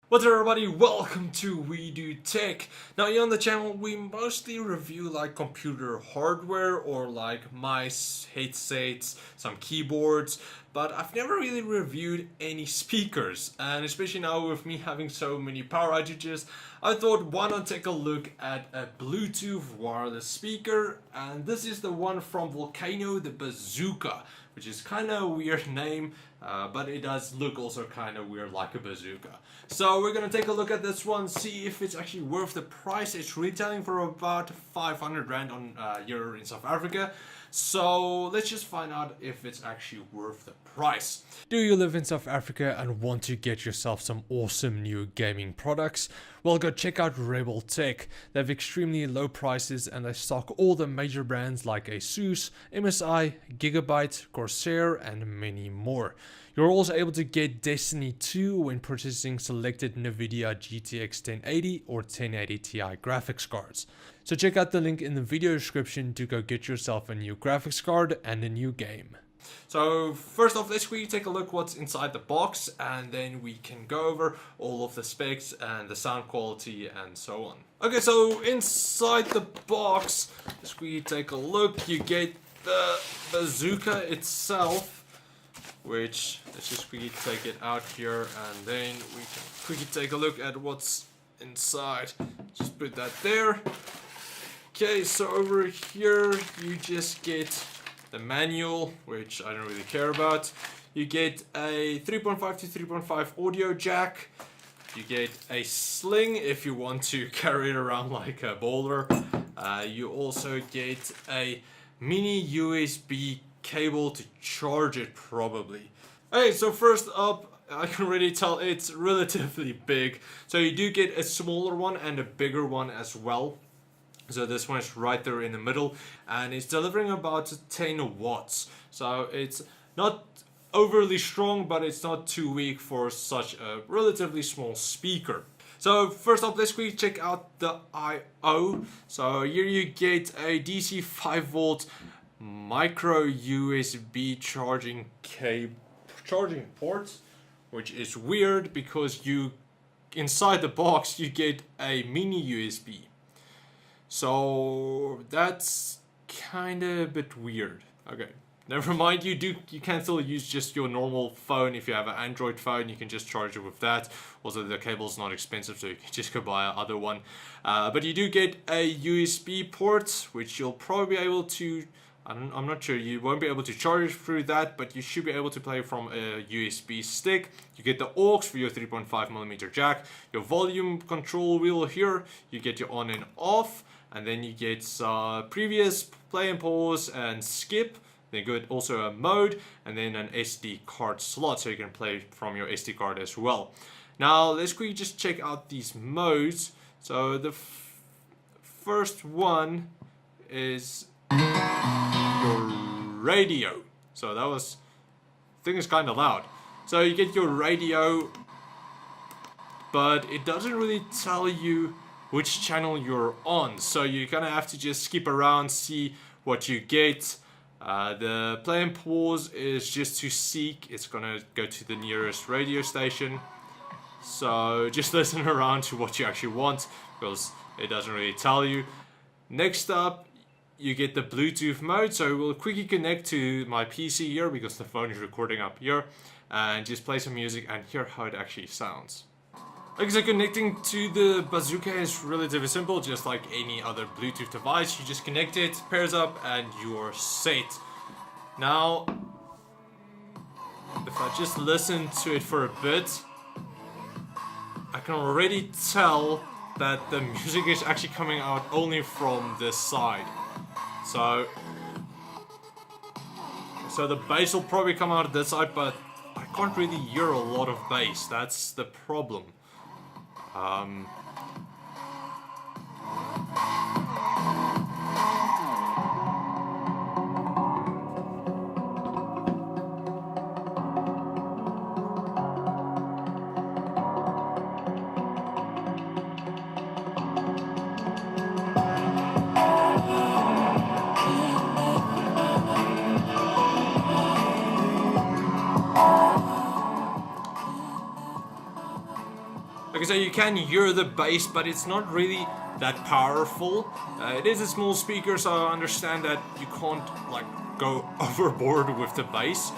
What's up everybody, welcome to We Do Tech. Now here on the channel we mostly review like computer hardware or like mice, headsets, some keyboards, but I've never really reviewed any speakers, and especially now with me having so many power outages, I thought why not take a look at a Bluetooth wireless speaker, and this is the one from Volkano, the Bazooka, which is kind of a weird name, but it does look also kind of weird like a bazooka. So we're gonna take a look at this one, see if it's actually worth the price. It's retailing for about 500 Rand on here in South Africa. So let's just find out if it's actually worth the price. Do you live in South Africa and want to get yourself some awesome new gaming products? Well, go check out Rebel Tech. They have extremely low prices and they stock all the major brands like ASUS, MSI, Gigabyte, Corsair and many more. You're also able to get Destiny 2 when purchasing selected NVIDIA GTX 1080 or 1080 Ti graphics cards. So check out the link in the video description to go get yourself a new graphics card and a new game. So first off, let's quickly take a look what's inside the box, and then we can go over all of the specs and the sound quality and so on. Okay, so inside the box, let's quickly take a look. You get the bazooka itself, which, let's just quickly take it out here, and then we can quickly take a look at what's inside. Just put that there. Okay, so over here you just get the manual, which I don't really care about. You get a 3.5 to 3.5 audio jack. You get a sling if you want to carry it around like a boulder. You also get a mini USB cable to charge it probably. Okay, so first up, I can already tell it's relatively big. So you do get a smaller one and a bigger one as well. So this one is right there in the middle, and it's delivering about 10 watts. So it's not overly strong, but it's not too weak for such a relatively small speaker. So first up, let's quickly check out the I/O. So here you get a DC 5 volt micro USB charging port, which is weird because inside the box you get a mini USB. So that's kind of a bit weird. Okay, never mind. You can still use just your normal phone. If you have an Android phone, you can just charge it with that. Also, the cable's not expensive, so you can just go buy another one. But you do get a USB port, which you'll probably be able to. I'm not sure, you won't be able to charge it through that, but you should be able to play from a USB stick. You get the aux for your 3.5mm jack, your volume control wheel here, you get your on and off, and then you get previous, play and pause, and skip. Then you get also a mode, and then an SD card slot, so you can play from your SD card as well. Now let's quickly just check out these modes. So the first one is your radio. So that was, I think it's kind of loud. So you get your radio, but it doesn't really tell you which channel you're on. So you're gonna have to just skip around, see what you get. The play and pause is just to seek. It's gonna go to the nearest radio station. So just listen around to what you actually want, because it doesn't really tell you. Next up, you get the Bluetooth mode, so we'll quickly connect to my PC here because the phone is recording up here, and just play some music and hear how it actually sounds. Okay, so connecting to the bazooka is relatively simple, just like any other Bluetooth device. You just connect it, pairs up, and you're set. Now, if I just listen to it for a bit, I can already tell that the music is actually coming out only from this side. So the bass will probably come out of this side, but I can't really hear a lot of bass. That's the problem. like I say, you can hear the bass, but it's not really that powerful. It is a small speaker, so I understand that you can't like go overboard with the bass,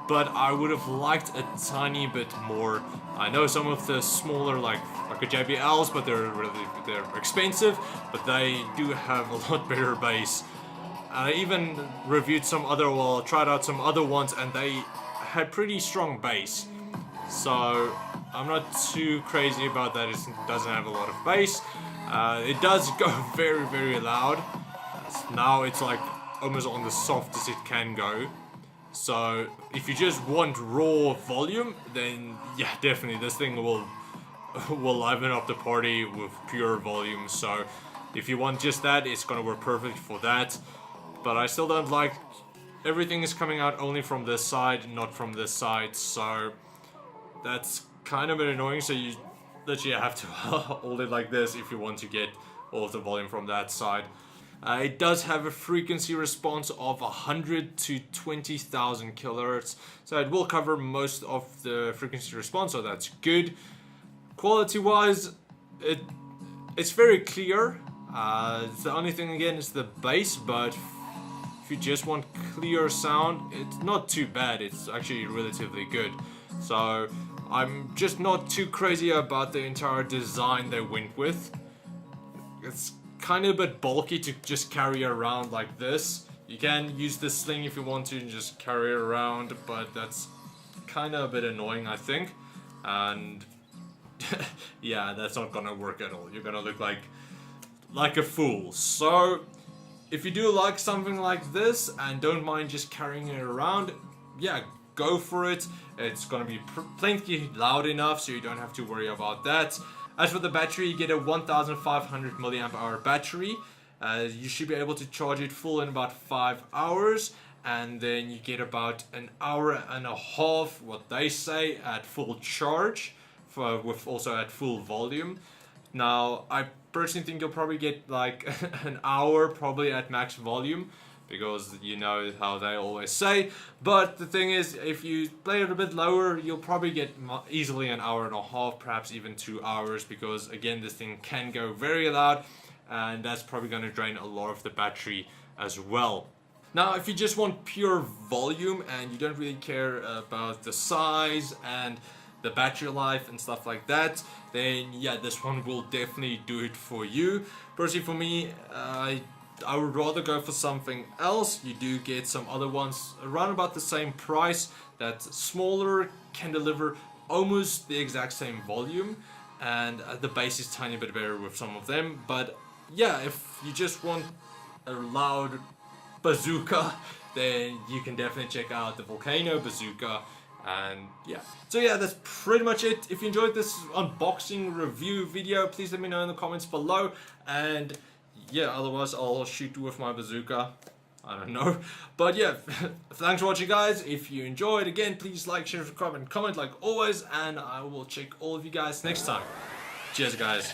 but I would have liked a tiny bit more. I know some of the smaller like a JBLs, but they're expensive, but they do have a lot better bass. I even reviewed some other, well, tried out some other ones, and they had pretty strong bass. So I'm not too crazy about that. It doesn't have a lot of bass. It does go very, very loud. Now it's like almost on the softest it can go. So if you just want raw volume, then yeah, definitely this thing will liven up the party with pure volume. So if you want just that, it's gonna work perfect for that. But I still don't like everything is coming out only from this side, not from this side. So that's kind of a bit annoying. So you literally have to hold it like this if you want to get all of the volume from that side. It does have a frequency response of 100 to 20,000 kilohertz, so it will cover most of the frequency response, so that's good. Quality wise, it's very clear. The only thing again is the bass, but if you just want clear sound, it's not too bad. It's actually relatively good. So I'm just not too crazy about the entire design they went with. It's kind of a bit bulky to just carry around like this. You can use the sling if you want to and just carry it around, but that's kind of a bit annoying, I think. And yeah, that's not gonna work at all. You're gonna look like a fool. So if you do like something like this and don't mind just carrying it around, yeah, go for it. It's gonna be plenty loud enough, so you don't have to worry about that. As for the battery, you get a 1500 milliamp hour battery. You should be able to charge it full in about 5 hours, and then you get about an hour and a half, what they say, at full charge, with also at full volume. Now, I personally think you'll probably get like an hour probably at max volume, because you know how they always say. But the thing is, if you play it a bit lower, you'll probably get easily an hour and a half, perhaps even 2 hours, because again, this thing can go very loud, and that's probably going to drain a lot of the battery as well. Now, if you just want pure volume and you don't really care about the size and the battery life and stuff like that, then yeah, this one will definitely do it for you. Personally, for me, I would rather go for something else. You do get some other ones around about the same price that's smaller, can deliver almost the exact same volume, and the bass is tiny bit better with some of them. But yeah, if you just want a loud bazooka, then you can definitely check out the Volkano Bazooka. And yeah, so yeah, that's pretty much it. If you enjoyed this unboxing review video, please let me know in the comments below. And yeah, otherwise I'll shoot with my bazooka. I don't know. But yeah, thanks for watching, guys. If you enjoyed, again, please like, share, subscribe, and comment like always. And I will check all of you guys next time. Cheers, guys.